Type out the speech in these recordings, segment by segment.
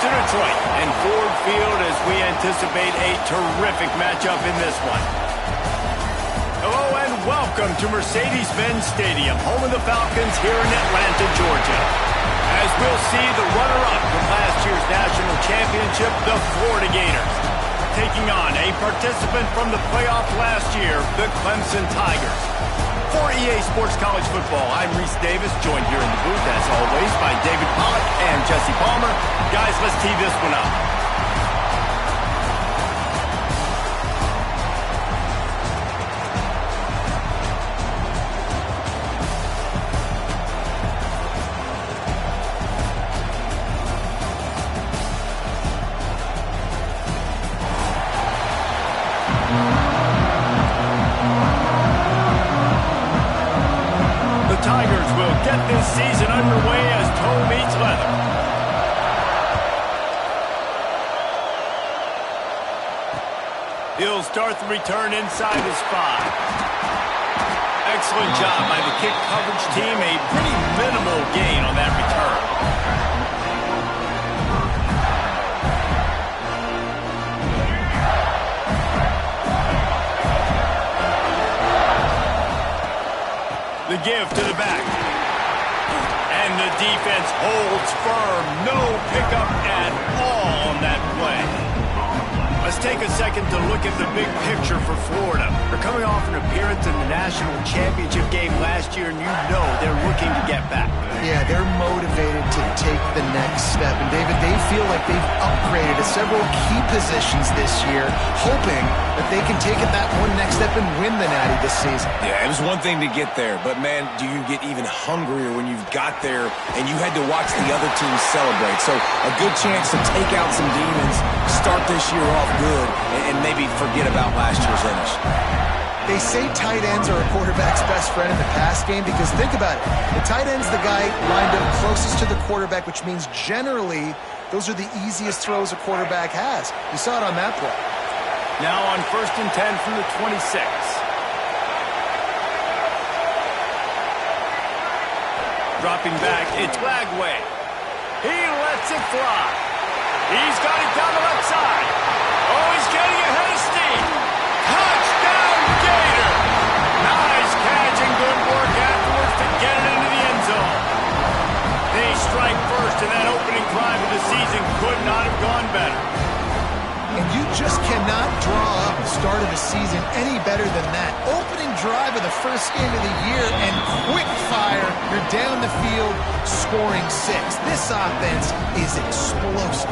to Detroit and Ford Field as we anticipate a terrific matchup in this one. Hello and welcome to Mercedes-Benz Stadium, home of the Falcons here in Atlanta, Georgia. As we'll see the runner-up from last year's national championship, the Florida Gators, taking on a participant from the playoff last year, the Clemson Tigers. For EA Sports College Football, I'm Reese Davis, joined here in the booth, as always, by David Pollack and Jesse Palmer. Guys, let's tee this one up. Tigers will get this season underway as toe meets leather. He'll start the return inside his 5. Excellent job by the kick coverage team. A pretty minimal gain on that return. The give to the back. And the defense holds firm. No pickup at all on that play. Let's take a second to look at the big picture for Florida. They're coming off an appearance in the national championship game last year, and you know they're looking to get back. Yeah, they're motivated to take the next step. And, David, they feel like they've upgraded to several key positions this year, hoping that they can take it that one next step and win the Natty this season. Yeah, it was one thing to get there, but, man, do you get even hungrier when you've got there and you had to watch the other team celebrate. So a good chance to take out some demons, start this year off good, and maybe forget about last year's finish. They say tight ends are a quarterback's best friend in the pass game because think about it. The tight end's the guy lined up closest to the quarterback, which means generally those are the easiest throws a quarterback has. You saw it on that play. Now on 1st and 10 from the 26. Dropping back, it's Lagway. He lets it fly. He's got it down the left side. Oh, he's getting ahead of steam. Touchdown, Gator! Nice catch and good work afterwards to get it into the end zone. They strike first, and that opening drive of the season could not have gone better. And you just cannot draw up the start of the season any better than that. Opening drive of the first game of the year and quick fire. You're down the field scoring 6. This offense is explosive.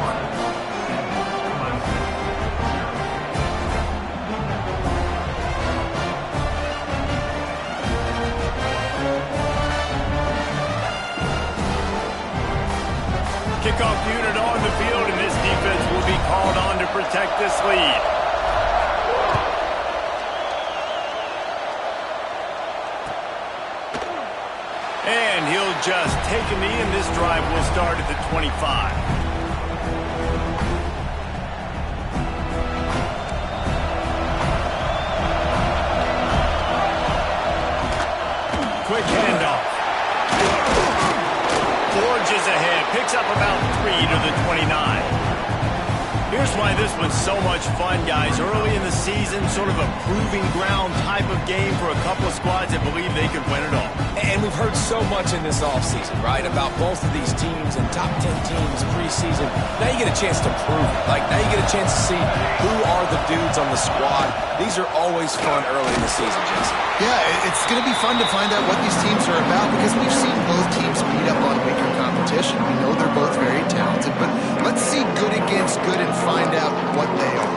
Kickoff unit on the field, and this defense will be called on to protect this lead. And he'll just take a knee, and this drive will start at the 25. Quick handoff. Forges ahead, picks up about 3 to the 29. Here's why this one's so much fun, guys. Early in the season, sort of a proving ground type of game for a couple of squads that believe they could win it all. And we've heard so much in this offseason, right, about both of these teams and top 10 teams preseason. Now you get a chance to prove it. Like, now you get a chance to see who are the dudes on the squad. These are always fun early in the season, Jason. Yeah, it's going to be fun to find out what these teams are about because we've seen both teams beat up on weaker competition. We know they're both very talented, but let's see good against good and find out what they are.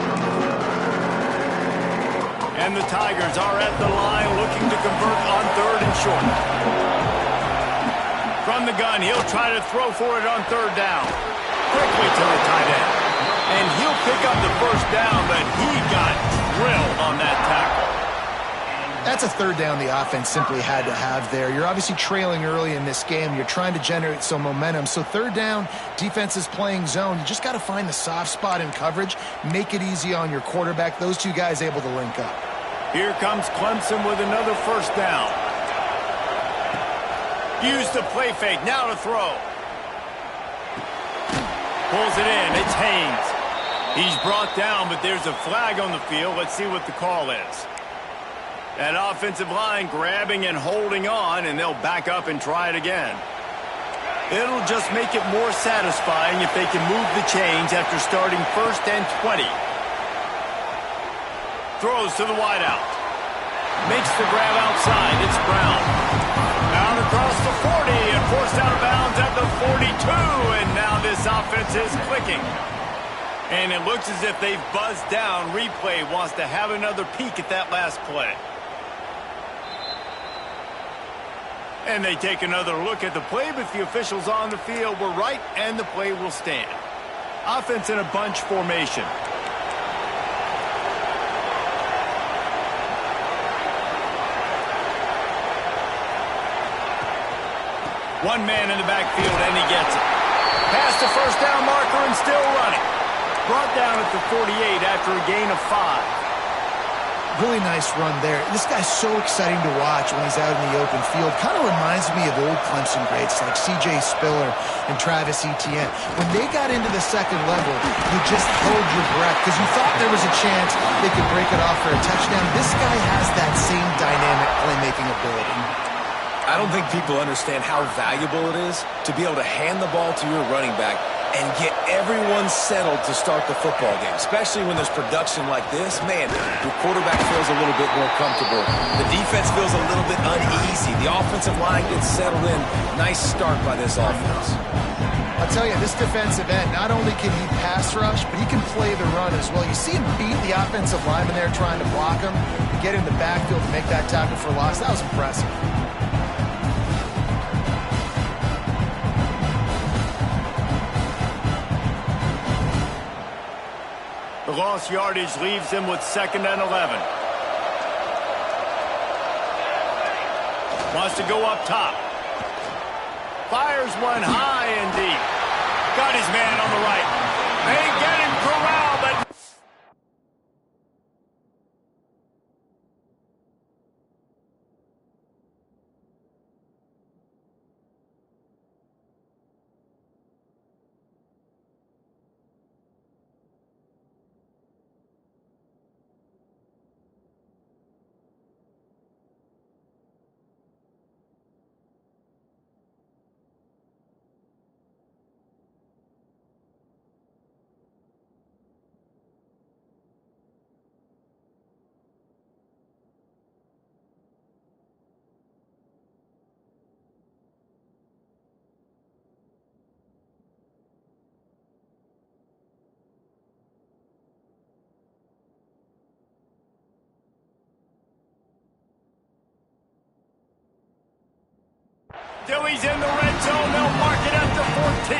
And the Tigers are at the line looking to convert on 3rd and short. From the gun, he'll try to throw for it on 3rd down. Quickly to the tight end. And he'll pick up the 1st down, but he got drilled on that tackle. That's a 3rd down the offense simply had to have there. You're obviously trailing early in this game. You're trying to generate some momentum. So 3rd down, defense is playing zone. You just got to find the soft spot in coverage, make it easy on your quarterback. Those two guys able to link up. Here comes Clemson with another 1st down. Use the play fake, now to throw. Pulls it in. It's Haynes. He's brought down, but there's a flag on the field. Let's see what the call is. That offensive line grabbing and holding on, and they'll back up and try it again. It'll just make it more satisfying if they can move the chains after starting 1st and 20. Throws to the wideout. Makes the grab outside. It's Brown. Out across the 40 and forced out of bounds at the 42. And now this offense is clicking. And it looks as if they've buzzed down. Replay wants to have another peek at that last play. And they take another look at the play, but the officials on the field were right, and the play will stand. Offense in a bunch formation. One man in the backfield, and he gets it. Past the first down marker and still running. Brought down at the 48 after a gain of 5. Really nice run there. This guy's so exciting to watch when he's out in the open field. Kind of reminds me of old Clemson greats like C.J. Spiller and Travis Etienne. When they got into the second level, you just held your breath because you thought there was a chance they could break it off for a touchdown. This guy has that same dynamic playmaking ability. I don't think people understand how valuable it is to be able to hand the ball to your running back and get everyone settled to start the football game, especially when there's production like this. Man, your quarterback feels a little bit more comfortable. The defense feels a little bit uneasy. The offensive line gets settled in. Nice start by this offense. I'll tell you, this defensive end, not only can he pass rush, but he can play the run as well. You see him beat the offensive lineman there trying to block him, get in the backfield and make that tackle for loss. That was impressive. The lost yardage leaves him with 2nd and 11. Wants to go up top. Fires one high and deep. Got his man on the right. They get him corralled, but... Philly's in the red zone. They'll mark it at the 14.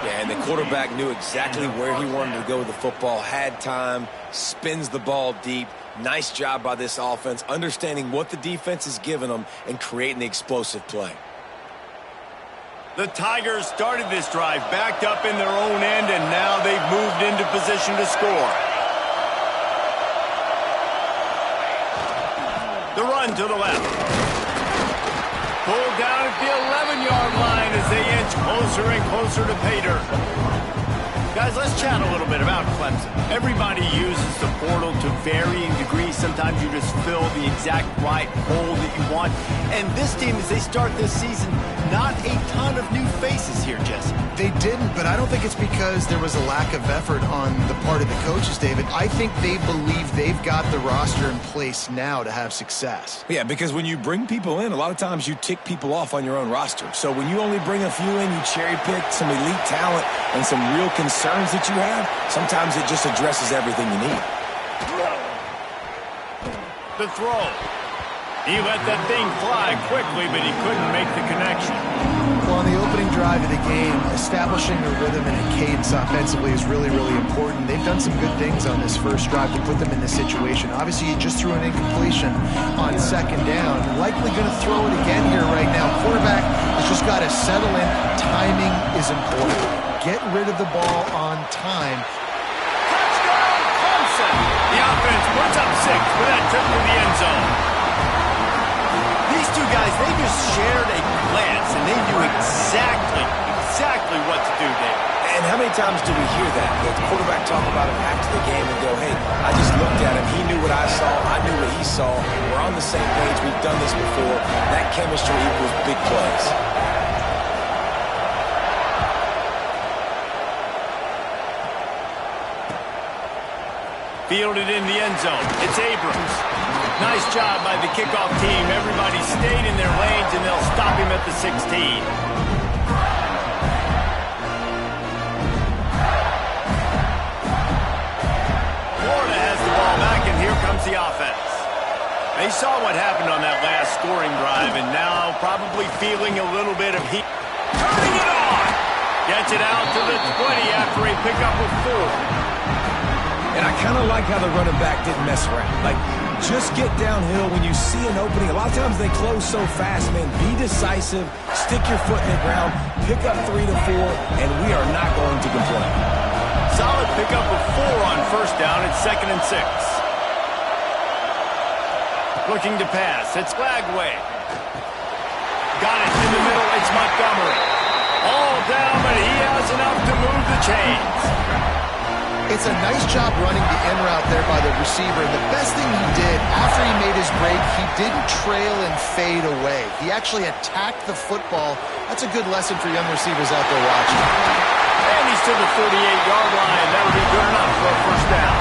Yeah, and the quarterback knew exactly where he wanted to go with the football, had time, spins the ball deep. Nice job by this offense, understanding what the defense is giving them and creating the explosive play. The Tigers started this drive, backed up in their own end, and now they've moved into position to score. The run to the left. Pulled down at the 11-yard line as they inch closer and closer to pay dirt. Guys, let's chat a little bit about Clemson. Everybody uses the portal to varying degrees. Sometimes you just fill the exact right hole that you want. And this team, as they start this season, not a ton of new faces here, Jesse. They didn't, but I don't think it's because there was a lack of effort on the part of the coaches, David. I think they believe they've got the roster in place now to have success. Yeah, because when you bring people in, a lot of times you tick people off on your own roster. So when you only bring a few in, you cherry pick some elite talent and some real concerns that you have, sometimes it just addresses everything you need. The throw. He let that thing fly quickly, but he couldn't make the connection. Well, on the opening drive of the game, establishing a rhythm and a cadence offensively is really, really important. They've done some good things on this first drive to put them in this situation. Obviously, you just threw an incompletion on 2nd down. Likely going to throw it again here right now. Quarterback has just got to settle in. Timing is important. Get rid of the ball on time. Touchdown, Clemson! The offense puts up 6 for that trip to the end zone. These two guys, they just shared a glance, and they knew exactly what to do there. And how many times do we hear that? The quarterback talk about him after the game and go, hey, I just looked at him. He knew what I saw. I knew what he saw. We're on the same page. We've done this before. That chemistry equals big plays. Fielded in the end zone. It's Abrams. Nice job by the kickoff team. Everybody stayed in their lanes, and they'll stop him at the 16. Florida has the ball back, and here comes the offense. They saw what happened on that last scoring drive, and now probably feeling a little bit of heat. Turning it on! Gets it out to the 20 after a pickup of 4. And I kind of like how the running back didn't mess around. Like, just get downhill when you see an opening. A lot of times they close so fast, man. Be decisive, stick your foot in the ground, pick up 3 to 4, and we are not going to complain. Solid pickup of 4 on first down. It's 2nd and 6. Looking to pass. It's Lagway. Got it in the middle. It's Montgomery. All down, but he has enough to move the chains. It's a nice job running the in route there by the receiver. And the best thing he did after he made his break, he didn't trail and fade away. He actually attacked the football. That's a good lesson for young receivers out there watching. And he's to the 48-yard line. That'll be good enough for a first down.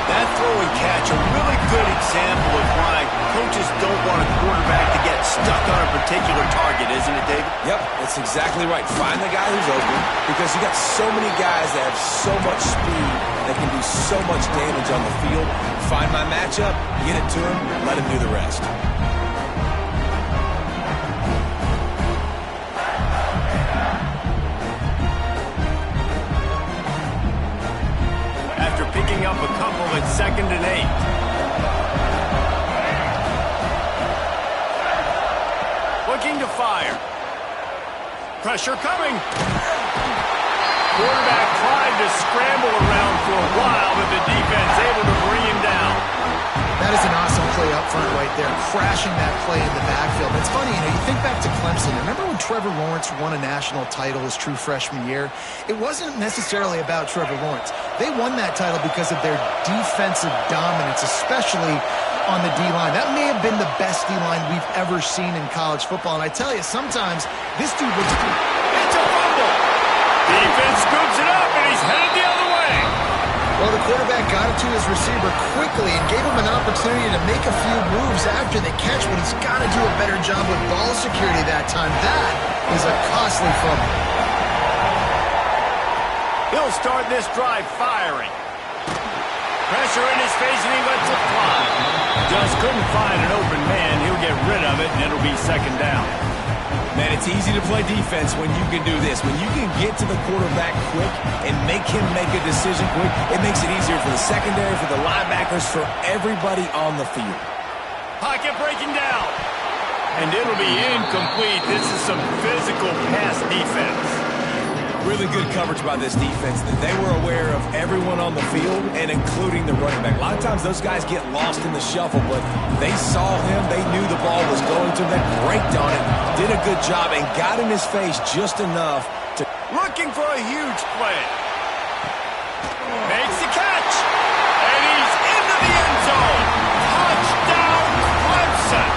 That throw and catch, a really good example of why coaches don't want a quarterback to get stuck on a particular target, isn't it, David? Yep, that's exactly right. Find the guy who's open, because you got so many guys that have so much speed that can do so much damage on the field. Find my matchup, get it to him, let him do the rest. After picking up a couple, it's 2nd and 8. Looking to fire. Pressure coming. Quarterback tried to scramble around for a while, but the defense able to bring him down. That is an awesome play up front right there, crashing that play in the backfield. It's funny, you think back to Clemson. Remember when Trevor Lawrence won a national title his true freshman year? It wasn't necessarily about Trevor Lawrence. They won that title because of their defensive dominance, especially on the D-line. That may have been the best D-line we've ever seen in college football. And I tell you, sometimes this dude looks... It's a fumble. Defense scoops it up, and he's headed the other way. Well, the quarterback got it to his receiver quickly and gave him an opportunity to make a few moves after the catch, but he's got to do a better job with ball security that time. That is a costly fumble. He'll start this drive firing. Pressure in his face, and he lets it fly. Just couldn't find an open man. He'll get rid of it, and it'll be 2nd down. Man, it's easy to play defense when you can do this. When you can get to the quarterback quick and make him make a decision quick, it makes it easier for the secondary, for the linebackers, for everybody on the field. Pocket breaking down. And it'll be incomplete. This is some physical pass defense. Really good coverage by this defense. They were aware of everyone on the field, and including the running back. A lot of times those guys get lost in the shuffle, but they saw him. They knew the ball was going to them. They braked on it, did a good job, and got in his face just enough to... Looking for a huge play. Makes the catch. And he's into the end zone. Touchdown, Clemson.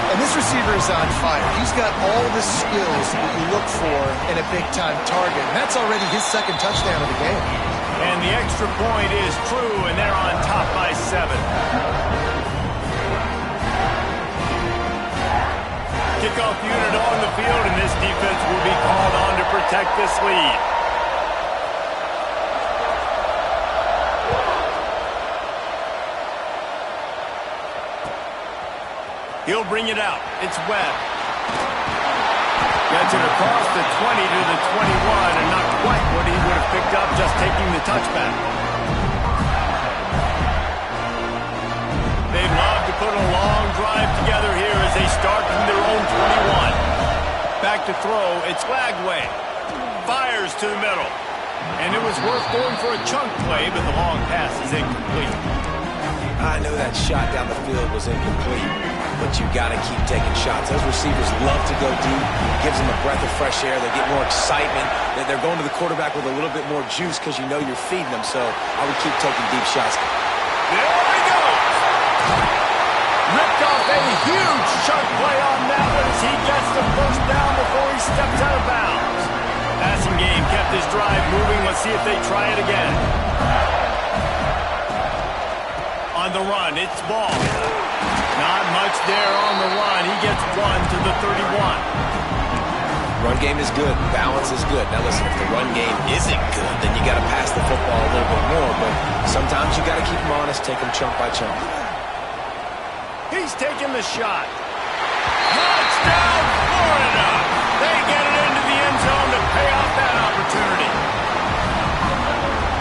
And this receiver is on fire. He's got all the skills that you look for in a big-time target. And that's already his 2nd touchdown of the game. And the extra point is true, and they're on top by 7. Kickoff unit on the field, and this defense will be called on to protect this lead. He'll bring it out. It's Webb. Gets it across the 20 to the 21, and not quite what he would have picked up just taking the touchback. They'd love to put a long drive together here as they start from their own 21. Back to throw. It's Lagway. Fires to the middle. And it was worth going for a chunk play, but the long pass is incomplete. I know that shot down the field was incomplete. but you got to keep taking shots. Those receivers love to go deep. It gives them a breath of fresh air. They get more excitement. They're going to the quarterback with a little bit more juice because you know you're feeding them, so I would keep taking deep shots. There we go! Ripped off a huge chunk play on that one as he gets the first down before he steps out of bounds. Passing game kept his drive moving. Let's see if they try it again. On the run, it's Ball. Not much there on the run. He gets one to the 31. Run game is good. Balance is good. Now listen, if the run game isn't good, then you got to pass the football a little bit more. But sometimes you got to keep them honest, take them chunk by chunk. He's taking the shot. Touchdown, Florida! They get it into the end zone to pay off that opportunity.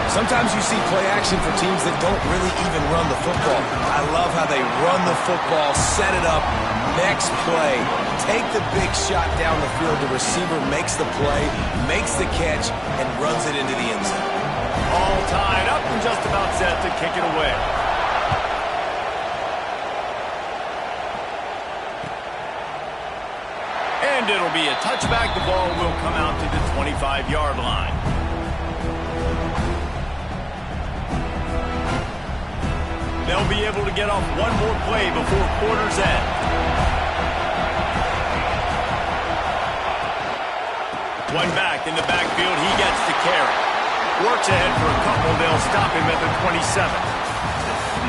Sometimes you see play action for teams that don't really even run the football. I love how they run the football, set it up, next play, take the big shot down the field. The receiver makes the play, makes the catch, and runs it into the end zone. All tied up and just about set to kick it away. And it'll be a touchback. The ball will come out to the 25-yard line. They'll be able to get off one more play before quarter's end. One back in the backfield. He gets the carry. Works ahead for a couple. They'll stop him at the 27.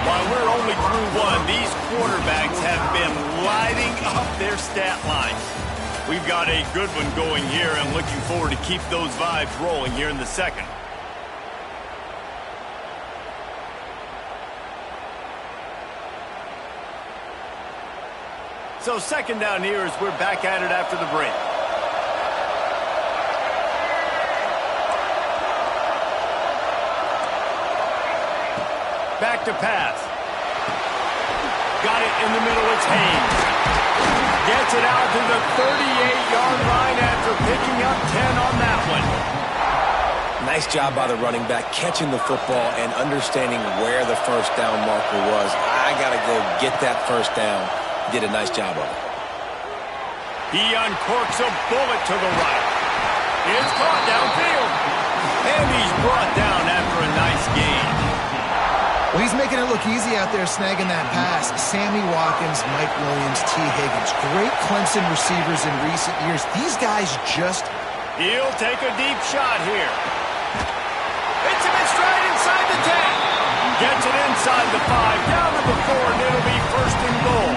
While we're only through one, these quarterbacks have been lighting up their stat lines. We've got a good one going here. I'm looking forward to keep those vibes rolling here in the second. So second down here as we're back at it after the break. Back to pass. Got it in the middle. It's Haynes. Gets it out to the 38-yard line after picking up 10 on that one. Nice job by the running back, catching the football and understanding where the first down marker was. I got to go get that first down. Did a nice job of it. He uncorks a bullet to the right. It's caught downfield. And he's brought down after a nice gain. Well, he's making it look easy out there snagging that pass. Sammy Watkins, Mike Williams, T. Higgins. Great Clemson receivers in recent years. These guys just... He'll take a deep shot here. Hits him in stride inside the 10. Gets it inside the 5, down to the 4, and it'll be first and goal.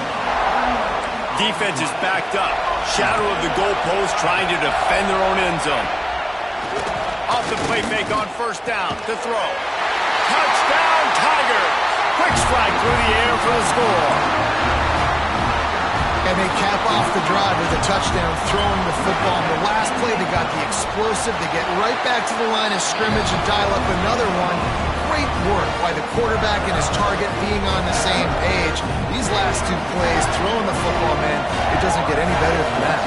Defense is backed up. Shadow of the goalpost trying to defend their own end zone. Off the play fake on first down to throw. Touchdown, Tiger! Quick strike through the air for the score. And they cap off the drive with a touchdown, throwing the football. On the last play, they got the explosive. They get right back to the line of scrimmage and dial up another one. Great work by the quarterback and his target being on the same page. These last two plays, throwing the football, man, it doesn't get any better than that.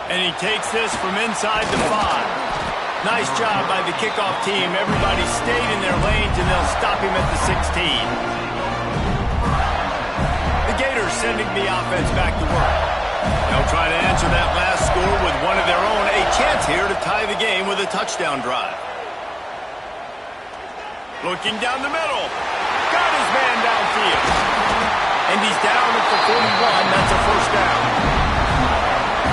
And he takes this from inside the 5. Nice job by the kickoff team. Everybody stayed in their lanes, and they'll stop him at the 16. The Gators sending the offense back to work. They'll try to answer that last score with one of their own. A chance here to tie the game with a touchdown drive. Looking down the middle. Got his man downfield. And he's down at the 41. That's a first down.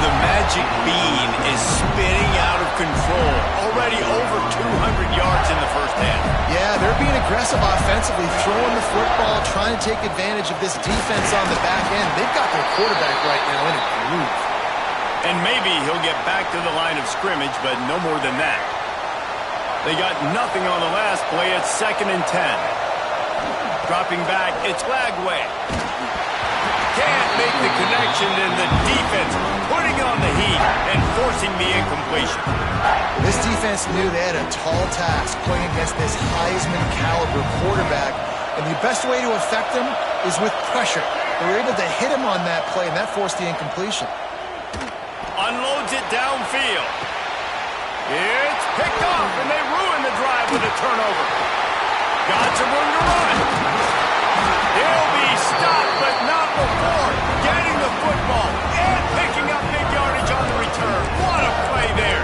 The magic bean is spinning out of control. Already over 200 yards in the first half. Yeah, they're being aggressive offensively, throwing the football, trying to take advantage of this defense on the back end. They've got their quarterback right now in a groove. And maybe he'll get back to the line of scrimmage, but no more than that. They got nothing on the last play. It's 2nd and 10. Dropping back, it's Lagway. Can't make the connection, and the defense putting on the heat and forcing the incompletion. This defense knew they had a tall task playing against this Heisman-caliber quarterback, and the best way to affect him is with pressure. They were able to hit him on that play, and that forced the incompletion. Unloads it downfield. It's picked picked off, and they ruin the drive with a turnover. Got some room to run. He'll be stopped, but not before getting the football and picking up big yardage on the return. What a play there.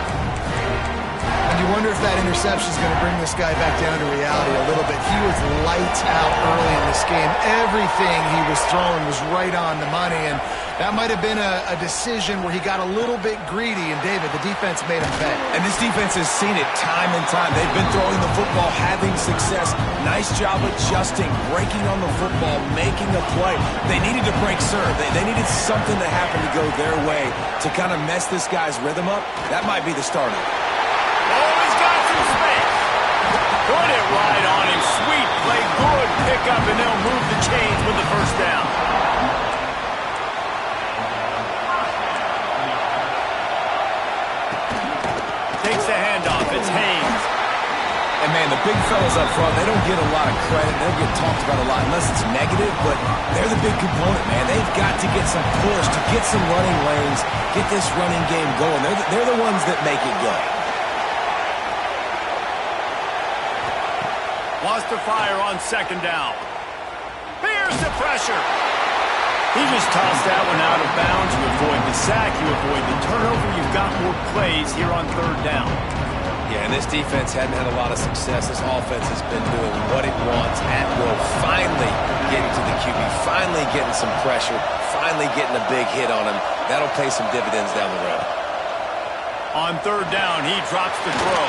And you wonder if that interception is going to bring this guy back down to reality a little bit. He was lights out early in this game. Everything he was throwing was right on the money, and that might have been a decision where he got a little bit greedy, and David, the defense made him pay. And this defense has seen it time and time. They've been throwing the football, having success. Nice job adjusting, breaking on the football, making a play. They needed to break serve. They needed something to happen to go their way to kind of mess this guy's rhythm up. That might be the starter. Oh, he's got some space. Put it right on him. Sweet play, good pickup, and they'll move the chains with the first down. Takes the handoff. It's Haynes. And, man, the big fellas up front, they don't get a lot of credit. They don't get talked about a lot unless it's negative, but they're the big component, man. They've got to get some push, to get some running lanes, get this running game going. They're the ones that make it go. Wants to fire on second down. Here's the pressure. He just tossed that one out of bounds. You avoid the sack, you avoid the turnover. You've got more plays here on third down. Yeah, and this defense hadn't had a lot of success. This offense has been doing what it wants at will. Finally getting to the QB, finally getting some pressure, finally getting a big hit on him. That'll pay some dividends down the road. On third down, he drops the throw.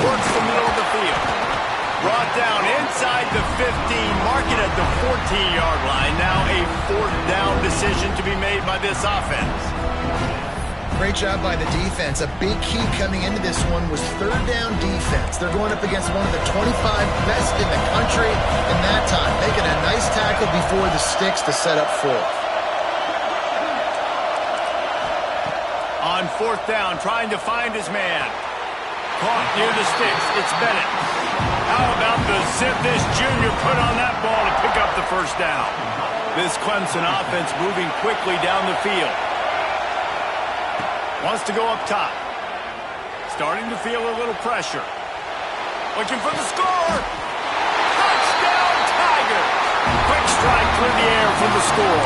Works the middle of the field. Brought down inside the 15, mark it at the 14-yard line. Now a fourth down decision to be made by this offense. Great job by the defense. A big key coming into this one was third down defense. They're going up against one of the 25 best in the country in that time, making a nice tackle before the sticks to set up fourth. On fourth down, trying to find his man. Caught near the sticks. It's Bennett. How about the zip this junior put on that ball to pick up the first down? This Clemson offense moving quickly down the field. Wants to go up top. Starting to feel a little pressure. Looking for the score. Touchdown, Tiger. Quick strike through the air for the score.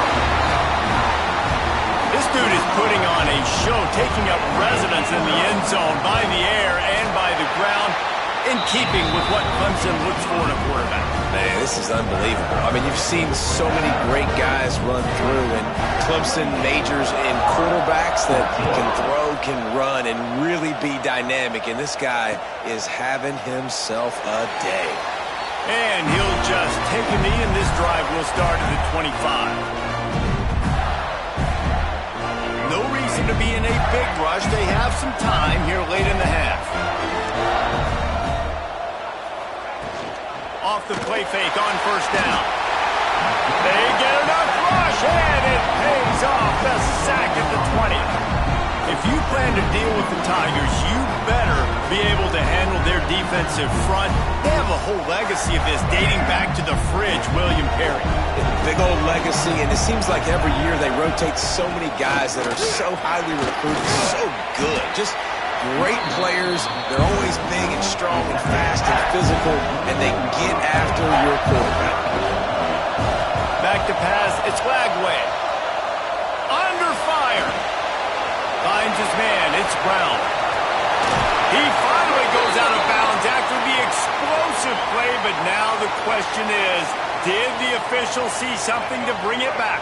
This dude is putting on a show, taking up residence in the end zone by the air and by the ground, in keeping with what Clemson looks for in a quarterback. Man, this is unbelievable. I mean, you've seen so many great guys run through, and Clemson majors in quarterbacks that can throw, can run, and really be dynamic, and this guy is having himself a day. And he'll just take a knee, and this drive will start at the 25. No reason to be in a big rush. They have some time here late in the half. Off the play fake on first down. They get enough rush, and it pays off. The sack at the 20. If you plan to deal with the Tigers, you better be able to handle their defensive front. They have a whole legacy of this dating back to the fridge, William Perry. Big old legacy, and it seems like every year they rotate so many guys that are so highly recruited, so good. Just great players. They're always big and strong and fast and physical, and they get after your quarterback. Back to pass. It's Lagway. Under fire. Finds his man. It's Brown. He finally goes out of bounds after the explosive play, but now the question is, did the official see something to bring it back?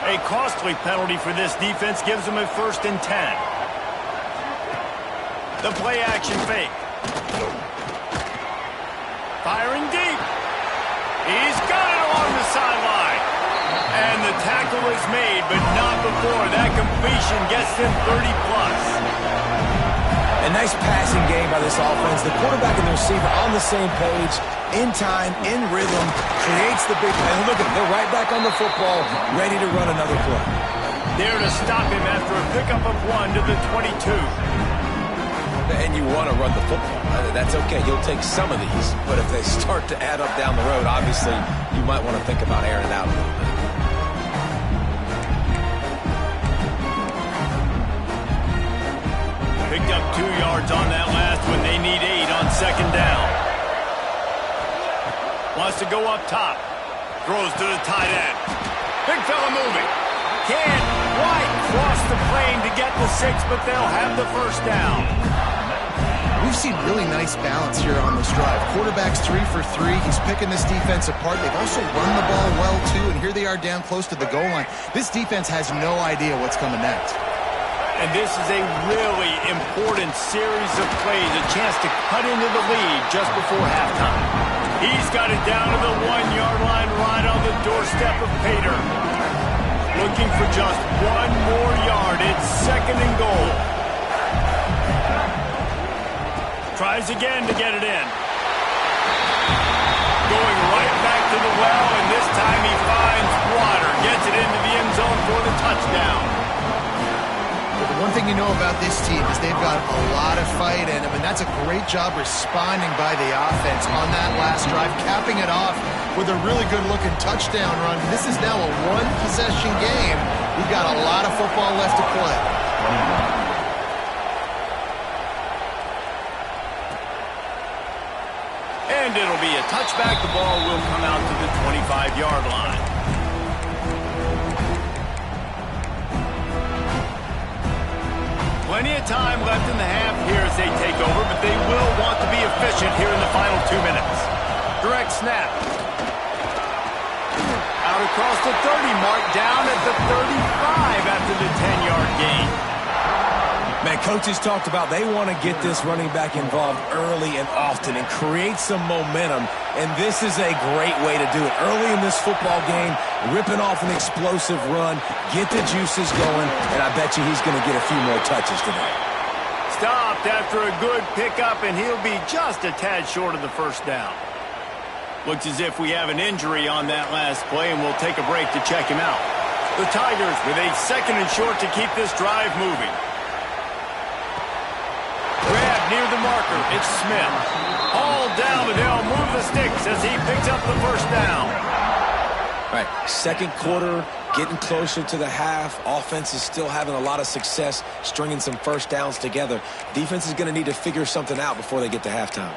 A costly penalty for this defense gives them a 1st and 10. The play action fake. Firing deep. He's got it along the sideline. And the tackle is made, but not before that completion gets them 30-plus. A nice passing game by this offense. The quarterback and the receiver on the same page, in time, in rhythm, creates the big play. And look at them, they're right back on the football, ready to run another play. There to stop him after a pickup of 1 to the 22. And you want to run the football. That's okay. You'll take some of these. But if they start to add up down the road, obviously, you might want to think about airing it out a little bit. Picked up 2 yards on that last one. They need Wants to go up top. Throws to the tight end. Big fella moving. Can't quite cross the plane to get the 6, but they'll have the first down. We've seen really nice balance here on this drive. Quarterback's 3 for 3. He's picking this defense apart. They've also run the ball well, too, and here they are down close to the goal line. This defense has no idea what's coming next. And this is a really important series of plays, a chance to cut into the lead just before halftime. He's got it down to the 1-yard line right on the doorstep of Pater. Looking for just 1 more yard. It's 2nd and goal. Tries again to get it in. Going right back to the well, and this time he finds water. Gets it into the end zone for the touchdown. The one thing you know about this team is they've got a lot of fight in them, and that's a great job responding by the offense on that last drive, capping it off with a really good-looking touchdown run. This is now a one-possession game. We've got a lot of football left to play. And it'll be a touchback. The ball will come out to the 25-yard line. Plenty of time left in the half here as they take over, but they will want to be efficient here in the final 2 minutes. Direct snap. Out across the 30 mark, down at the 35 after the 10-yard gain. Man, coaches talked about they want to get this running back involved early and often and create some momentum, and this is a great way to do it. Early in this football game, ripping off an explosive run, get the juices going, and I bet you he's going to get a few more touches today. Stopped after a good pickup, and he'll be just a tad short of the first down. Looks as if we have an injury on that last play, and we'll take a break to check him out. The Tigers with a 2nd and short to keep this drive moving. Grab near the marker. It's Smith. All down, and they'll move the sticks as he picks up the first down. All right, 2nd quarter, getting closer to the half. Offense is still having a lot of success stringing some first downs together. Defense is going to need to figure something out before they get to halftime.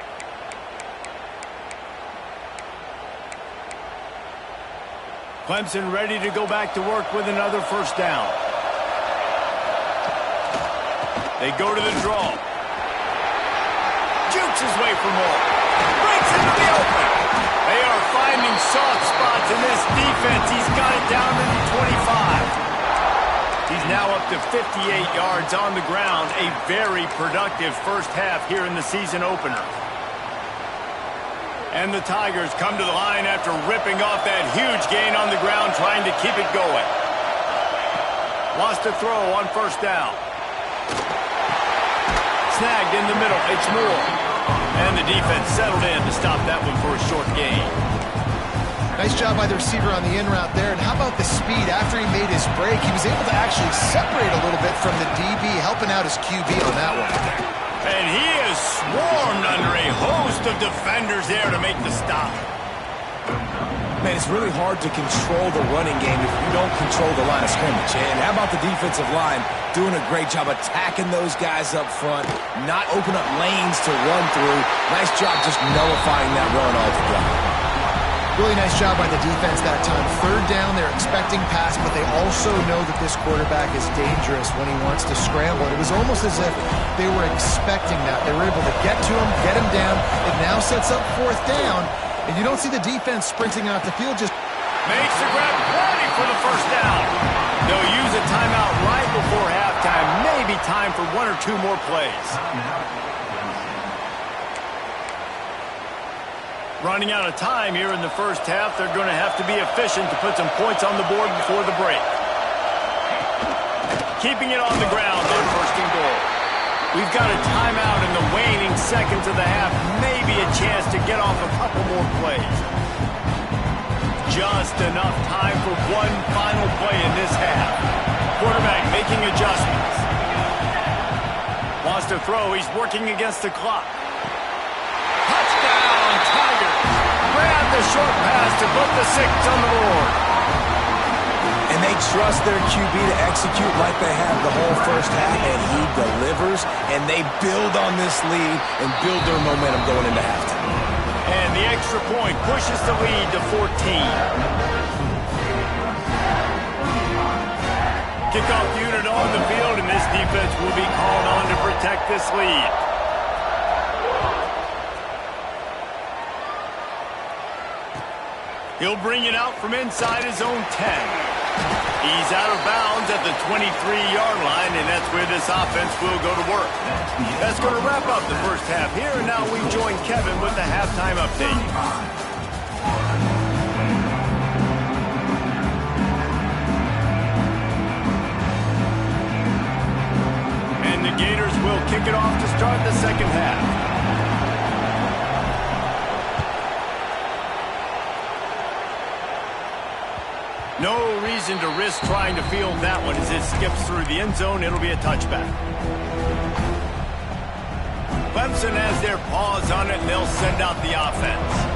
Clemson ready to go back to work with another first down. They go to the draw. Jukes his way for more. Breaks into the open. They are finding soft spots in this defense. He's got it down to the 25. He's now up to 58 yards on the ground. A very productive first half here in the season opener. And the Tigers come to the line after ripping off that huge gain on the ground, trying to keep it going. Wants to throw on first down. Snagged in the middle. It's Moore. And the defense settled in to stop that one for a short gain. Nice job by the receiver on the in route there. And how about the speed? After he made his break, he was able to actually separate a little bit from the DB, helping out his QB on that one. And he is swarmed under a host of defenders there to make the stop. Man, it's really hard to control the running game if you don't control the line of scrimmage. And how about the defensive line doing a great job attacking those guys up front, not open up lanes to run through. Nice job just nullifying that run altogether. Really nice job by the defense that time. 3rd down, they're expecting pass, but they also know that this quarterback is dangerous when he wants to scramble. It was almost as if they were expecting that. They were able to get to him, get him down. It now sets up 4th down, and you don't see the defense sprinting off the field. Just makes the grab, plenty for the first down. They'll use a timeout right before halftime. Maybe time for 1 or 2 more plays. Running out of time here in the first half. They're going to have to be efficient to put some points on the board before the break. Keeping it on the ground on 1st and goal. We've got a timeout in the waning seconds of the half. Maybe a chance to get off a couple more plays. Just enough time for one final play in this half. Quarterback making adjustments. Wants to throw. He's working against the clock. Touchdown, Tigers. Grab the short pass to put the 6 on the board. And they trust their QB to execute like they have the whole first half, and he delivers, and they build on this lead and build their momentum going into halftime. And the extra point pushes the lead to 14. Kickoff unit on the field, and this defense will be called on to protect this lead. He'll bring it out from inside his own 10. He's out of bounds at the 23-yard line, and that's where this offense will go to work. That's going to wrap up the first half here, and now we join Kevin with the halftime update. And the Gators will kick it off to start the second half. No reason to risk trying to field that one as it skips through the end zone. It'll be a touchback. Clemson has their paws on it, and they'll send out the offense.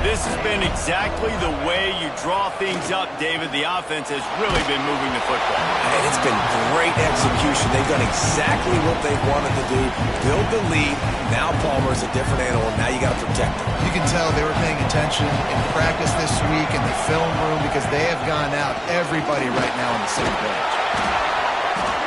This has been exactly the way you draw things up, David. The offense has really been moving the football. And it's been great execution. They've done exactly what they wanted to do. Build the lead. Now Palmer's a different animal. Now you got to protect him. You can tell they were paying attention in practice this week in the film room because they have gone out everybody right now on the same page.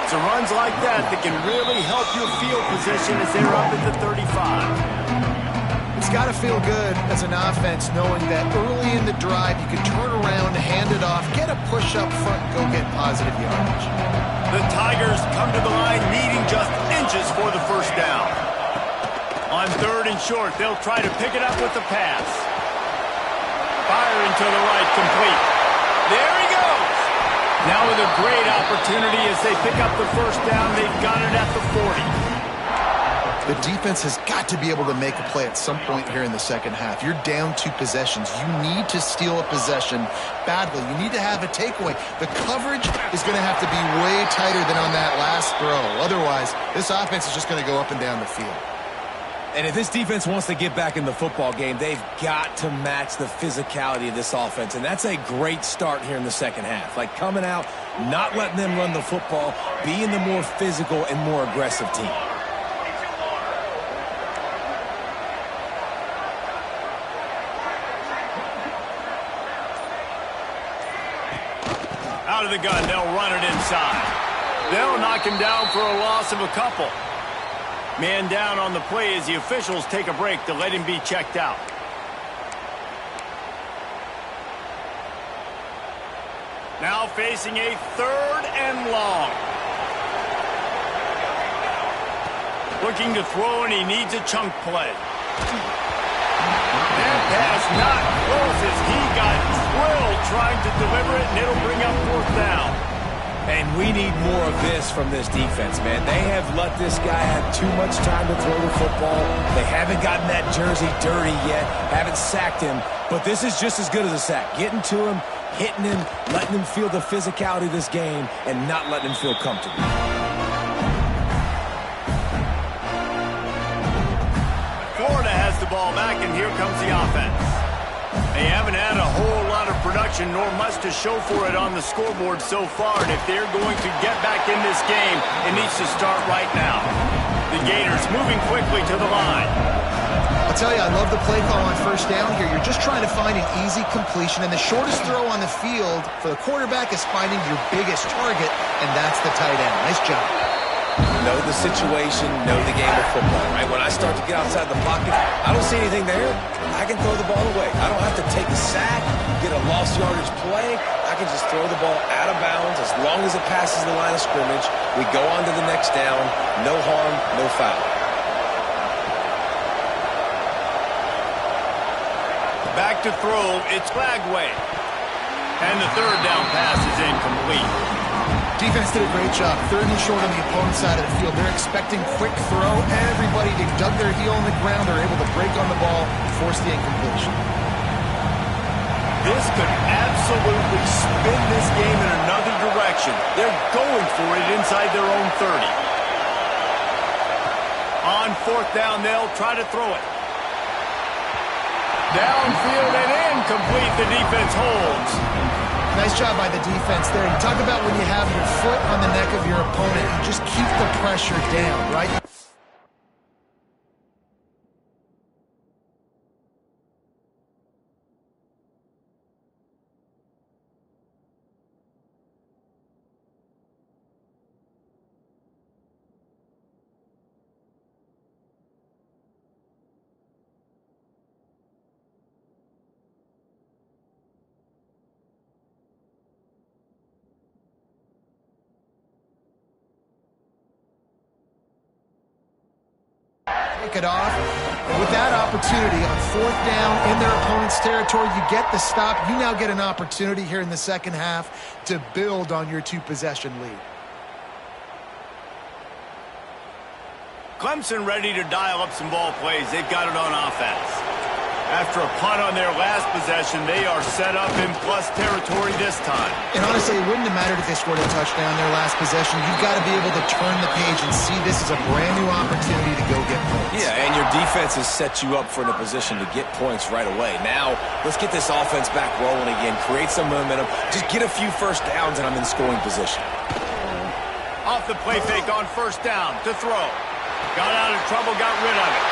It's runs like that that can really help your field position as they're up at the 35. It's got to feel good as an offense knowing that early in the drive you can turn around, hand it off, get a push up front, and go get positive yardage. The Tigers come to the line needing just inches for the first down. On 3rd and short, they'll try to pick it up with the pass. Firing to the right, complete. There he goes. Now with a great opportunity as they pick up the first down, they've got it at the 40. The defense has got to be able to make a play at some point here in the second half. You're down 2 possessions. You need to steal a possession badly. You need to have a takeaway. The coverage is going to have to be way tighter than on that last throw. Otherwise, this offense is just going to go up and down the field. And if this defense wants to get back in the football game, they've got to match the physicality of this offense. And that's a great start here in the second half. Like coming out, not letting them run the football, being the more physical and more aggressive team. Out of the gun, they'll run it inside. They'll knock him down for a loss of a couple. Man down on the play as the officials take a break to let him be checked out. Now facing a 3rd and long. Looking to throw, and he needs a chunk play. That pass not close as he got drilled trying to deliver it, and it'll bring up 4th down. And we need more of this from this defense, man. They have let this guy have too much time to throw the football. They haven't gotten that jersey dirty yet, haven't sacked him. But this is just as good as a sack. Getting to him, hitting him, letting him feel the physicality of this game, and not letting him feel comfortable. Florida has the ball back, and here comes the offense. They haven't had a whole lot of production, nor much to show for it on the scoreboard so far, and if they're going to get back in this game, it needs to start right now. The Gators moving quickly to the line. I'll tell you, I love the play call on 1st down here. You're just trying to find an easy completion, and the shortest throw on the field for the quarterback is finding your biggest target, and that's the tight end. Nice job. Know the situation, know the game of football, right? When I start to get outside the pocket, I don't see anything there. I can throw the ball away. I don't have to take a sack, get a lost yardage play. I can just throw the ball out of bounds as long as it passes the line of scrimmage. We go on to the next down. No harm, no foul. Back to throw, it's Flagway. And the 3rd down pass is incomplete. Defense did a great job. 3rd and short on the opponent's side of the field. They're expecting quick throw. Everybody, they dug their heel on the ground. They're able to break on the ball, force the incompletion. This could absolutely spin this game in another direction. They're going for it inside their own 30. On 4th down, they'll try to throw it. Downfield and incomplete. The defense holds. Nice job by the defense there. You talk about when you have your foot on the neck of your opponent, you just keep the pressure down, right? pick it off. And with that opportunity on 4th down in their opponent's territory, you get the stop. You now get an opportunity here in the second half to build on your 2-possession lead. Clemson ready to dial up some ball plays. They've got it on offense. After a punt on their last possession, they are set up in plus territory this time. And honestly, it wouldn't have mattered if they scored a touchdown their last possession. You've got to be able to turn the page and see this as a brand new opportunity to go get points. Yeah, and your defense has set you up for in a position to get points right away. Now, let's get this offense back rolling again, create some momentum, just get a few first downs, and I'm in scoring position. Off the play fake on 1st down to throw. Got out of trouble, got rid of it.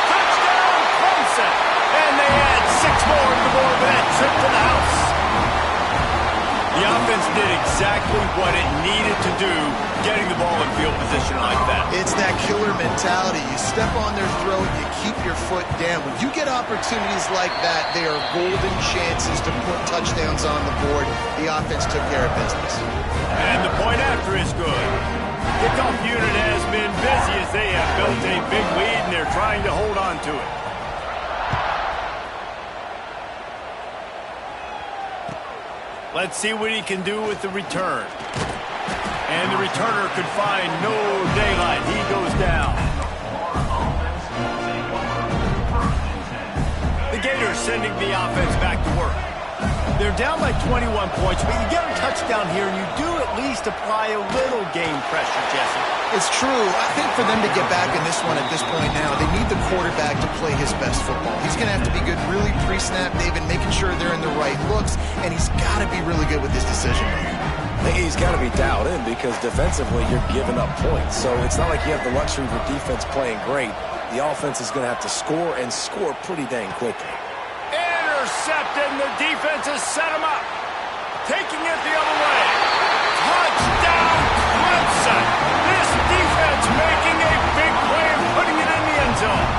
Touchdown, Clemson! And they add 6 more to the board with that trip to the house. The offense did exactly what it needed to do, getting the ball in field position like that. It's that killer mentality. You step on their throat, you keep your foot down. When you get opportunities like that, they are golden chances to put touchdowns on the board. The offense took care of business. And the point after is good. Kickoff unit has been busy as they have built a big lead, and they're trying to hold on to it. Let's see what he can do with the return. And the returner could find no daylight. He goes down. The Gators sending the offense back to work. They're down by 21 points, but you get a touchdown here, and you do at least apply a little game pressure, Jesse. It's true. I think for them to get back in this one at this point now, they need the quarterback to play his best football. He's going to have to be good really pre-snap, David, making sure they're in the right looks, and he's got to be really good with his decision-making. He's got to be dialed in because defensively you're giving up points. So it's not like you have the luxury of your defense playing great. The offense is going to have to score and score pretty dang quickly. Intercepted, and the defense has set him up. Taking it the other way. Touchdown, Clemson. This defense making a big play and putting it in the end zone.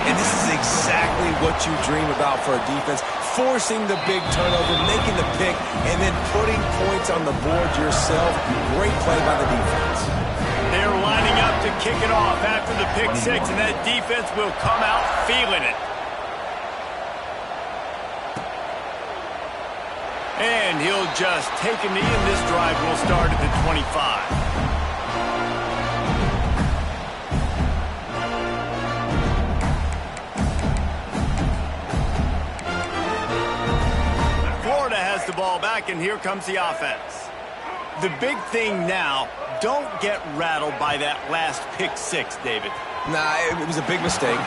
And this is exactly what you dream about for a defense. Forcing the big turnover, making the pick, and then putting points on the board yourself. Great play by the defense. They're lining up to kick it off after the pick 6, and that defense will come out feeling it. And he'll just take a knee, and this drive will start at the 25. Florida has the ball back, and here comes the offense. The big thing now, don't get rattled by that last pick 6, David. Nah, it was a big mistake.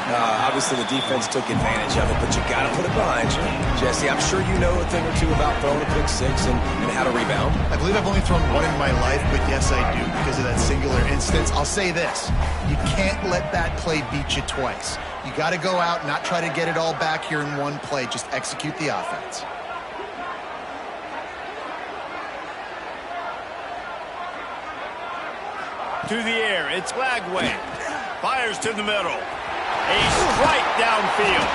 Obviously, the defense took advantage of it, but you got to put it behind you. Jesse, I'm sure you know a thing or two about throwing a pick 6 and how to rebound. I believe I've only thrown one in my life, but yes, I do because of that singular instance. I'll say this. You can't let that play beat you twice. You got to go out, not try to get it all back here in one play. Just execute the offense. To the air, it's Flagway. Fires to the middle. A strike downfield.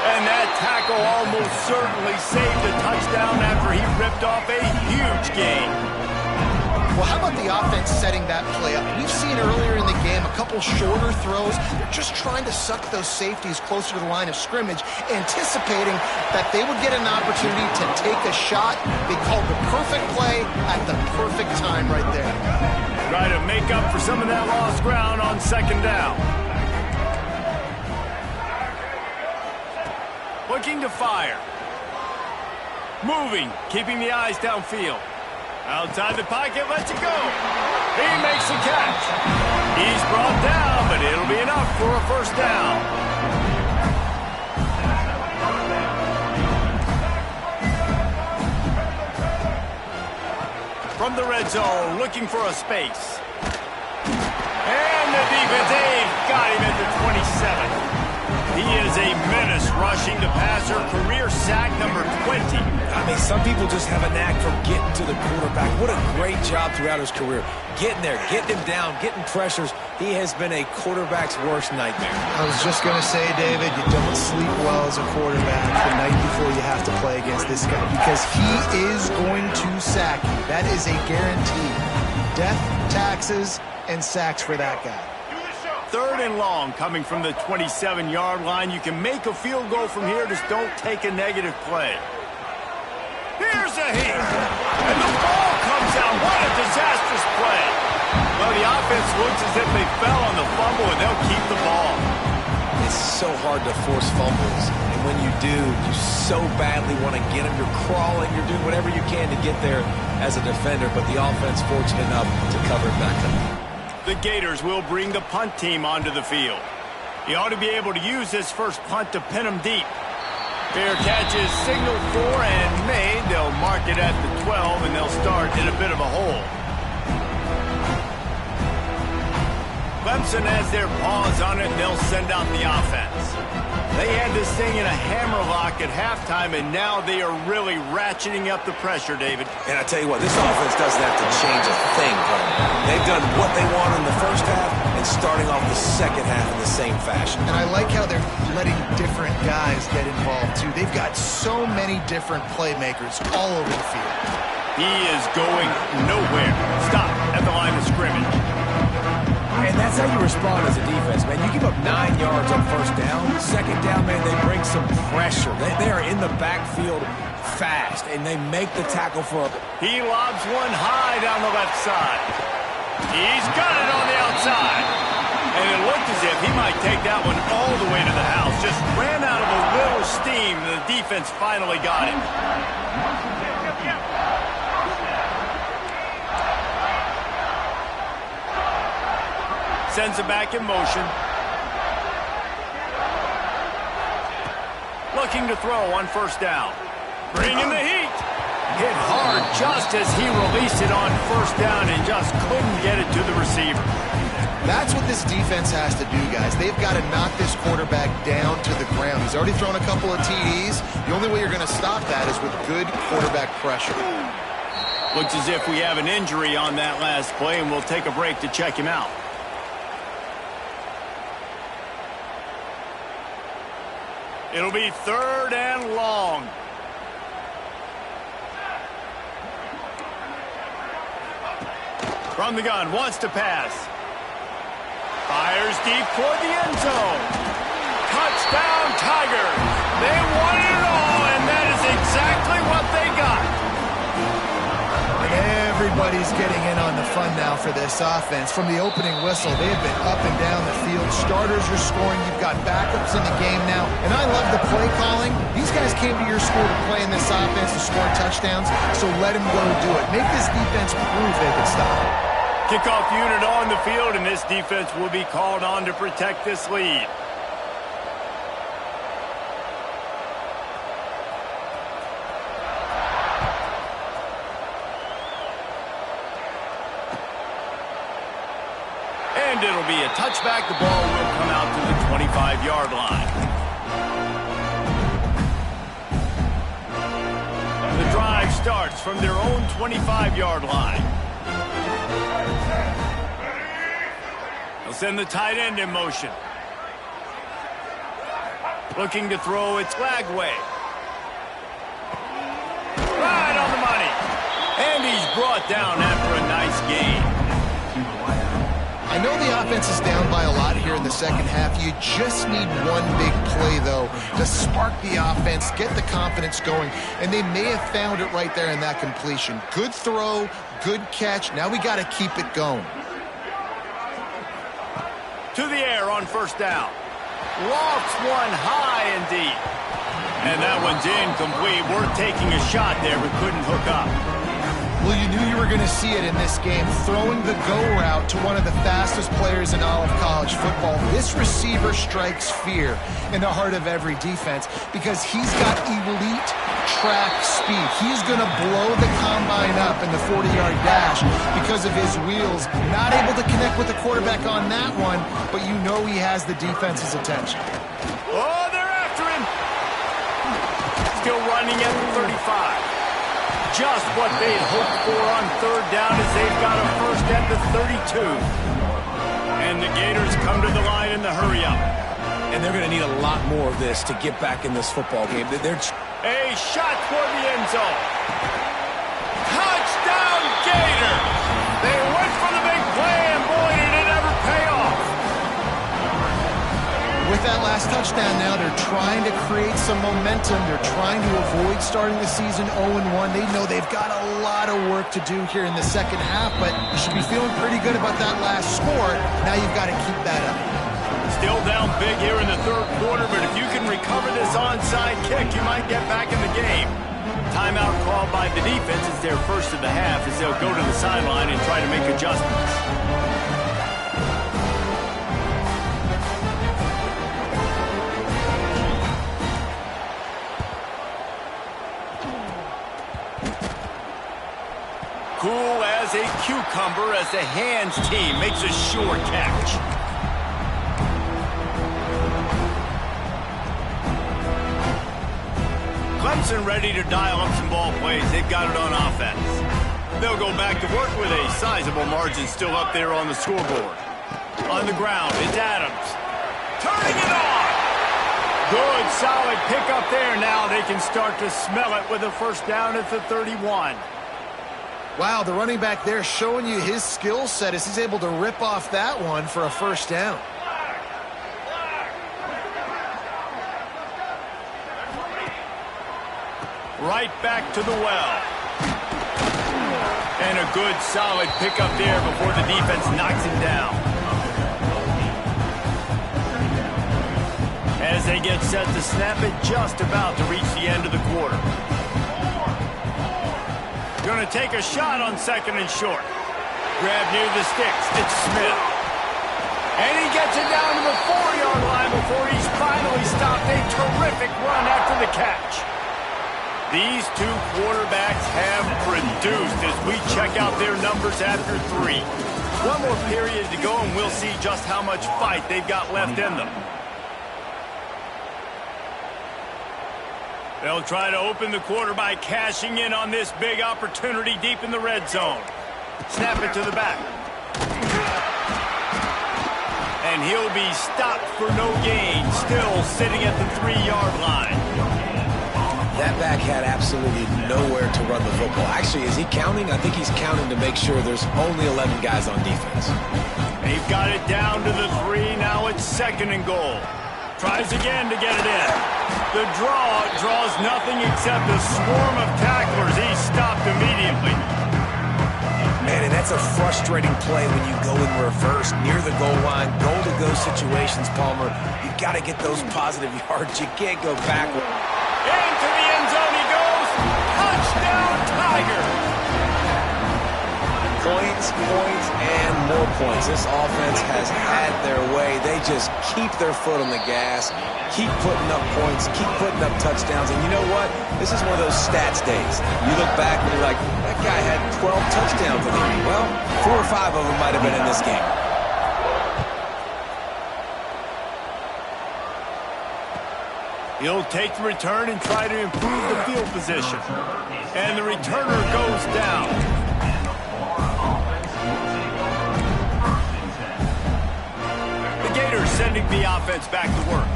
And that tackle almost certainly saved a touchdown after he ripped off a huge gain. Well, how about the offense setting that play up? We've seen earlier in the game a couple shorter throws. They're just trying to suck those safeties closer to the line of scrimmage, anticipating that they would get an opportunity to take a shot. They called the perfect play at the perfect time right there. Try to make up for some of that lost ground on 2nd down. Looking to fire. Moving, keeping the eyes downfield. Outside the pocket, lets it go. He makes the catch. He's brought down, but it'll be enough for a 1st down. From the red zone, looking for a space. And the defense, they've got him at the 27. He is a menace rushing the passer, career sack number 20. I mean, some people just have a knack for getting to the quarterback. What a great job throughout his career. Getting there, getting him down, getting pressures. He has been a quarterback's worst nightmare. I was just going to say, David, you don't sleep well as a quarterback the night before you have to play against this guy because he is going to sack you. That is a guarantee. Death, taxes, and sacks for that guy. 3rd and long coming from the 27-yard line. You can make a field goal from here, just don't take a negative play. Here's a hit, and the ball comes out. What a disastrous play. Well, the offense looks as if they fell on the fumble, and they'll keep the ball. It's so hard to force fumbles, and when you do, you so badly want to get them. You're crawling, you're doing whatever you can to get there as a defender, but the offense fortunate enough to cover it back up. The Gators will bring the punt team onto the field. He ought to be able to use this first punt to pin them deep. Fair catch is signaled for and made. They'll mark it at the 12, and they'll start in a bit of a hole. Clemson has their paws on it, and they'll send out the offense. They had this thing in a hammerlock at halftime, and now they are really ratcheting up the pressure, David. And I tell you what, this offense doesn't have to change a thing, bro. They've done what they want in the first half and starting off the second half in the same fashion. And I like how they're letting different guys get involved, too. They've got so many different playmakers all over the field. He is going nowhere. Stop at the line of scrimmage. And that's how you respond as a defense, man. You give up 9 yards on first down. Second down, man, they bring some pressure. They are in the backfield fast, and they make the tackle for... He lobs one high down the left side. He's got it on the outside. And it looked as if he might take that one all the way to the house. Just ran out of a little steam, and the defense finally got him. Sends it back in motion. Looking to throw on first down. Bringing the heat. Hit hard just as he released it on first down and just couldn't get it to the receiver. That's what this defense has to do, guys. They've got to knock this quarterback down to the ground. He's already thrown a couple of TDs. The only way you're going to stop that is with good quarterback pressure. Looks as if we have an injury on that last play, and we'll take a break to check him out. It'll be 3rd and long. From the gun, wants to pass. Fires deep toward the end zone. Touchdown, Tigers. They wanted it all, and that is exactly what they got. Everybody's getting in on the fun now for this offense. From the opening whistle, they have been up and down the field. Starters are scoring. You've got backups in the game now. And I love the play calling. These guys came to your school to play in this offense to score touchdowns, so let them go do it. Make this defense prove they can stop it. Kickoff unit on the field, and this defense will be called on to protect this lead. And it'll be a touchback. The ball will come out to the 25-yard line. The drive starts from their own 25-yard line. They'll send the tight end in motion. Looking to throw, it's Lagway. Right on the money. And he's brought down after a nice gain. I know the offense is down by a lot here in the second half. You just need one big play, though, to spark the offense, get the confidence going, and they may have found it right there in that completion. Good throw, good catch. Now we got to keep it going. To the air on first down. Lofts one high and deep. And that one's incomplete. We're taking a shot there, but couldn't hook up. Well, you knew you were going to see it in this game, throwing the go route to one of the fastest players in all of college football. This receiver strikes fear in the heart of every defense because he's got elite track speed. He's going to blow the combine up in the 40-yard dash because of his wheels. Not able to connect with the quarterback on that one, but you know he has the defense's attention. Oh, they're after him. Still running at the 35. Just what they'd hoped for on third down as they've got a first at the 32. And the Gators come to the line in the hurry-up. And they're going to need a lot more of this to get back in this football game. A shot toward the end zone. Touchdown, Gators! They went for the big play, and boy, did it ever pay off. with that last touchdown now, they're trying to create some momentum. They're trying to avoid starting the season 0-1. They know they've got a lot of work to do here in the second half, but you should be feeling pretty good about that last score. Now you've got to keep that up. Still down big here in the third quarter, but if you can recover this onside kick, you might get back in the game. Timeout called by the defense. It's their first of the half as they'll go to the sideline and try to make adjustments. Cool as a cucumber as the hands team makes a sure catch. Clemson ready to dial up some ball plays. They've got it on offense. They'll go back to work with a sizable margin still up there on the scoreboard. On the ground, it's Adams. Turning it on! Good, solid pickup there. Now they can start to smell it with a first down at the 31. Wow, the running back there showing you his skill set as he's able to rip off that one for a first down. Right back to the well. And a good, solid pickup there before the defense knocks him down. As they get set to snap it, just about to reach the end of the quarter. Going to take a shot on second and short. Grab near the sticks. It's Smith. And he gets it down to the 4-yard line before he's finally stopped. A terrific run after the catch. These two quarterbacks have produced as we check out their numbers after 3. One more period to go and we'll see just how much fight they've got left in them. They'll try to open the quarter by cashing in on this big opportunity deep in the red zone. Snap it to the back. And he'll be stopped for no gain, still sitting at the 3-yard line. That back had absolutely nowhere to run the football. Actually, is he counting? I think he's counting to make sure there's only 11 guys on defense. They've got it down to the 3. Now it's second and goal. Tries again to get it in. The draw draws nothing except a swarm of tacklers. He's stopped immediately. Man, and that's a frustrating play when you go in reverse near the goal line. Goal-to-go situations, Palmer. You got to get those positive yards. You can't go backward. Into the end zone he goes. Touchdown, Tiger. Points, and more points. This offense has had their way. They just keep their foot on the gas, keep putting up points, keep putting up touchdowns. And you know what? This is one of those stats days. You look back and you're like, that guy had 12 touchdowns in the game. Well, 4 or 5 of them might have been in this game. He'll take the return and try to improve the field position. And the returner goes down. The Gators sending the offense back to work.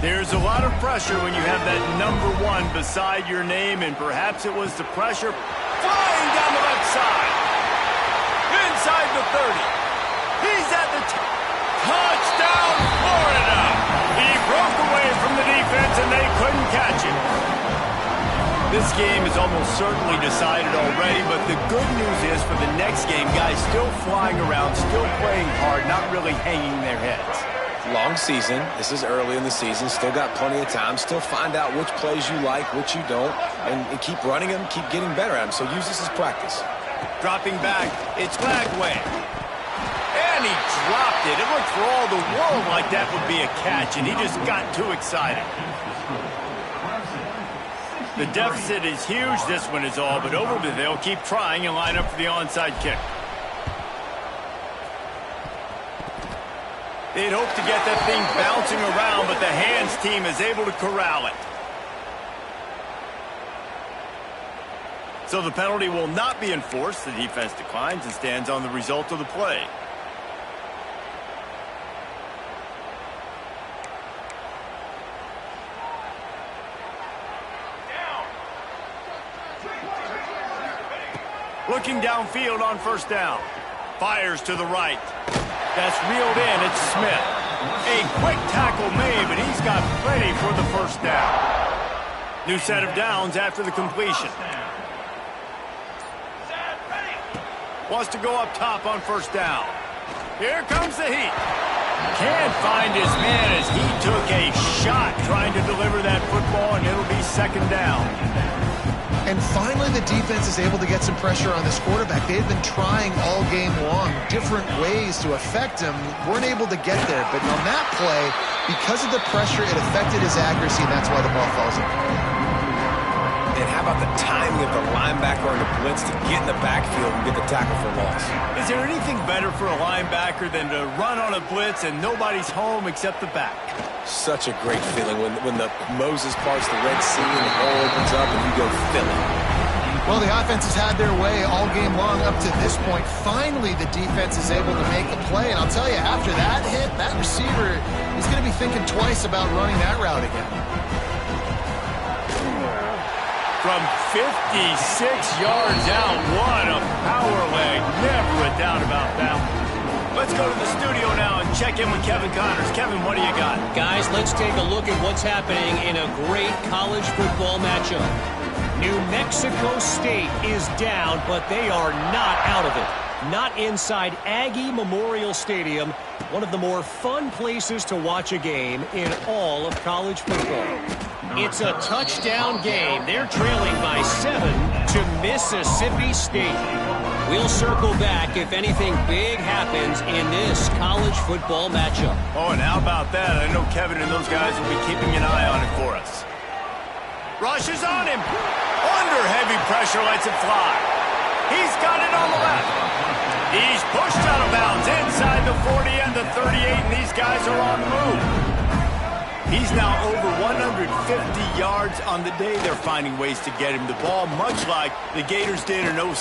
There's a lot of pressure when you have that number 1 beside your name, and perhaps it was the pressure flying down the left side. Inside the 30. He's at the touchdown, Florida. He broke away from the defense, and they couldn't catch him. This game is almost certainly decided already, but the good news is for the next game, guys still flying around, still playing hard, not really hanging their heads. Long season. This is early in the season. Still got plenty of time. Still find out which plays you like, which you don't, and keep running them, keep getting better at them. So use this as practice. Dropping back, it's Lagway. And he dropped it. It looked for all the world like that would be a catch, and he just got too excited. The deficit is huge. This one is all but over, but they'll keep trying and line up for the onside kick. They'd hope to get that thing bouncing around, but the hands team is able to corral it. So the penalty will not be enforced. The defense declines and stands on the result of the play. Looking downfield on first down. Fires to the right. That's reeled in. It's Smith. A quick tackle made, but he's got plenty for the first down. New set of downs after the completion. Wants to go up top on first down. Here comes the heat. Can't find his man as he took a shot trying to deliver that football, and it'll be second down. And finally, the defense is able to get some pressure on this quarterback. They've been trying all game long different ways to affect him. Weren't able to get there. But on that play, because of the pressure, it affected his accuracy, and that's why the ball falls in. And how about the timing of the linebacker on the blitz to get in the backfield and get the tackle for loss? Is there anything better for a linebacker than to run on a blitz and nobody's home except the back? Such a great feeling when the Moses parts the Red Sea and the ball opens up and you go fill it. Well, the offense has had their way all game long up to this point. Finally, the defense is able to make a play. And I'll tell you, after that hit, that receiver, he's going to be thinking twice about running that route again. From 56 yards out, what a power leg. Never a doubt about that one. Let's go to the studio now and check in with Kevin Connors. Kevin, what do you got? Guys, let's take a look at what's happening in a great college football matchup. New Mexico State is down, but they are not out of it. Not inside Aggie Memorial Stadium, one of the more fun places to watch a game in all of college football. It's a touchdown game. They're trailing by 7 to Mississippi State. We'll circle back if anything big happens in this college football matchup. Oh, and how about that? I know Kevin and those guys will be keeping an eye on it for us. Rush is on him. Under heavy pressure, lets it fly. He's got it on the left. He's pushed out of bounds inside the 40 and the 38, and these guys are on the move. He's now over 150 yards on the day. They're finding ways to get him the ball, much like the Gators did in 07,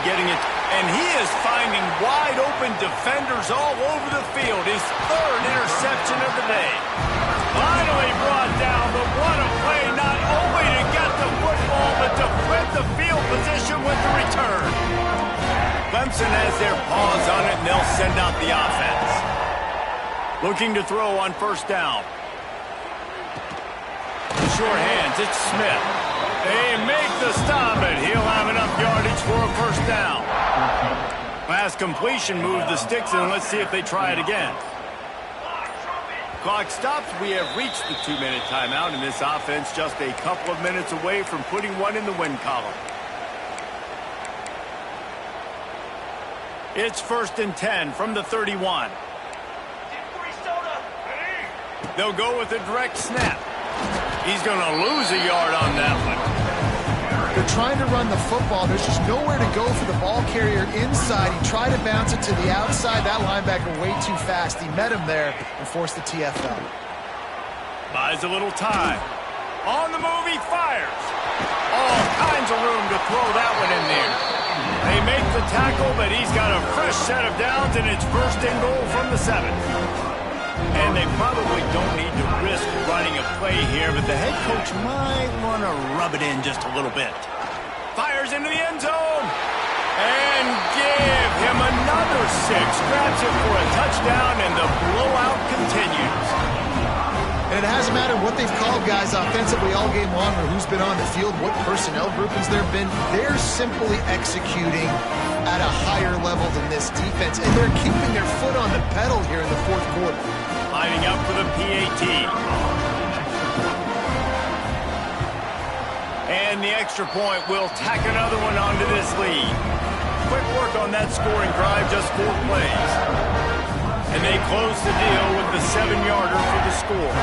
getting it. And he is finding wide open defenders all over the field. His third interception of the day. Finally brought down, but what a play, not only to get the football, but to flip the field position with the return. Clemson has their paws on it, and they'll send out the offense. Looking to throw on first down. Short hands, it's Smith. They make the stop, and he'll have enough yardage for a first down. Last completion moved the sticks, and let's see if they try it again. Clock stops. We have reached the 2-minute timeout, and this offense just a couple of minutes away from putting one in the win column. It's 1st and 10 from the 31. They'll go with a direct snap. He's going to lose a yard on that one. They're trying to run the football. There's just nowhere to go for the ball carrier inside. He tried to bounce it to the outside. That linebacker way too fast. He met him there and forced the TFL. Buys a little time. On the move, he fires. All kinds of room to throw that one in there. They make the tackle, but he's got a fresh set of downs, and it's 1st and goal from the 7. And they probably don't need to risk running a play here, but the head coach might want to rub it in just a little bit. Fires into the end zone. And give him another 6. Grabs it for a touchdown, and the blowout continues. And it hasn't mattered what they've called guys offensively all game long or who's been on the field, what personnel groupings there have been. They're simply executing at a higher level than this defense, and they're keeping their foot on the pedal here in the 4th quarter. Lining up for the PAT. And the extra point will tack another one onto this lead. Quick work on that scoring drive, just 4 plays. And they close the deal with the 7-yarder for the score.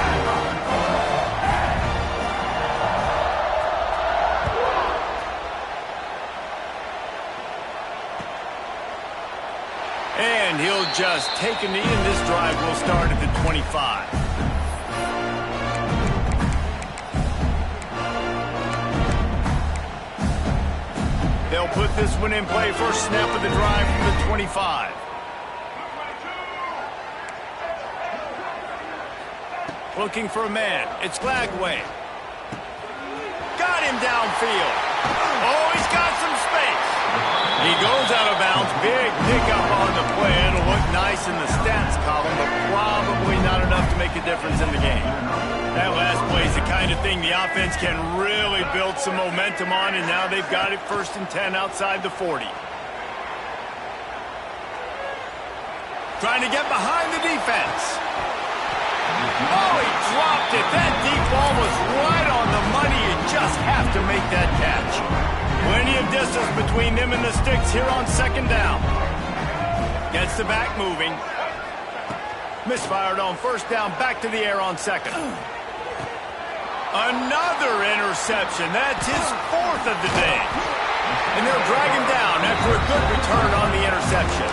And he'll just take a knee, and this drive will start at the 25. They'll put this one in play. First snap of the drive from the 25. Looking for a man. It's Glagway. Got him downfield. Oh, he's got some space. He goes out of bounds, Big pickup on the play. It'll look nice in the stats column, but probably not enough to make a difference in the game. That last play is the kind of thing the offense can really build some momentum on, and now they've got it 1st and 10 outside the 40. Trying to get behind the defense. Oh, he dropped it. That deep ball was right on the money. You just have to make that catch. Plenty of distance between them and the sticks here on 2nd down. Gets the back moving. Misfired on 1st down. Back to the air on 2nd. Another interception. That's his 4th of the day. And they'll drag him down after a good return on the interception.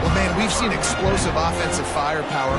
Well, man, we've seen explosive offensive firepower